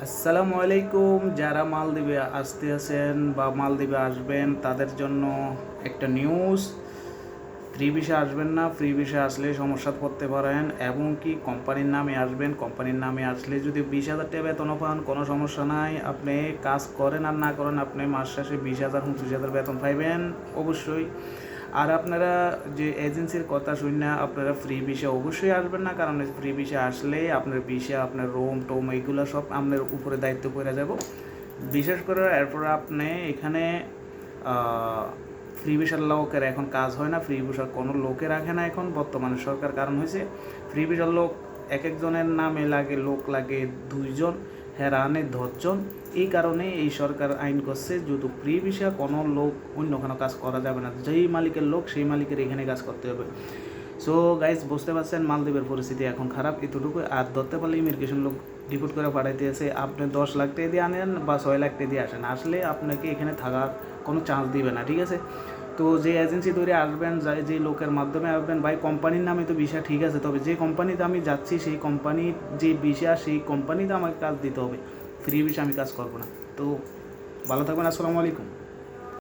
আসসালামু আলাইকুম। যারা মালদ্বীপে আসতে আছেন বা মালদ্বীপে আসবেন তাদের জন্য একটা নিউজ, ফ্রি ভিসা আসবেন না। ফ্রি ভিসা আসলে সমস্যায় পড়তে পারেন এবং কি কোম্পানির নামে আসবেন। কোম্পানির নামে আসলে যদি 20,000 টাকা বেতনও পান কোনো সমস্যা নাই। আপনি কাজ করেন আর না করেন আপনি মাস শেষে 20,000 25,000 বেতন পাইবেন অবশ্যই। আর আপনারা যে এজেন্সির কথা শুনে আপনারা ফ্রি ভিসা অবশ্যই আসবেন না, কারণ ফ্রি ভিসা আসলে আপনার ভিসা আপনার রুম টোম এইগুলো সব আপনার উপরে দায়িত্ব পড়ে যাব। বিশেষ করে এরপর আপনি এখানে ফ্রি ভিসার লোকের এখন কাজ হয় না, ফ্রি ভিসার কোনো লোকে রাখে না এখন বর্তমানে সরকার। কারণ হয়েছে ফ্রি ভিসার লোক এক একজনের নামে লাগে, লোক লাগে 2 জন, হেরানে 10 জন। এই কারণে এই সরকার আইন করছে যদি ফ্রি ভিসা কোনো লোক অন্য কোনো কাজ করা যাবে না, যেই মালিকের লোক সেই মালিকের এখানে কাজ করতে হবে। সো গাইজ বুঝতে পারছেন মালদ্বীপের পরিস্থিতি এখন খারাপ এতটুকু। আর ধরতে পারলে ইমিগ্রেশন লোক রিপোর্ট করে পাঠাইতে আছে, আপনি 10 লাখ টাকা দিয়ে আনেন বা 6 লাখ টাকা দিয়ে আসেন, আসলে আপনাকে এখানে থাকার কোনো চান্স দিবে না, ঠিক আছে। তো যে এজেন্সি তৈরি আসবেন, যে লোকের মাধ্যমে আসবেন, ভাই কোম্পানির নামে তো ভিসা ঠিক আছে, তবে যে কোম্পানিতে আমি যাচ্ছি সেই কোম্পানির যে ভিসা সেই কোম্পানিতে আমাকে কাজ দিতে হবে। ফ্রি ভিসা আমি কাজ করবো না। তো ভালো থাকবেন, আসসালামু আলাইকুম।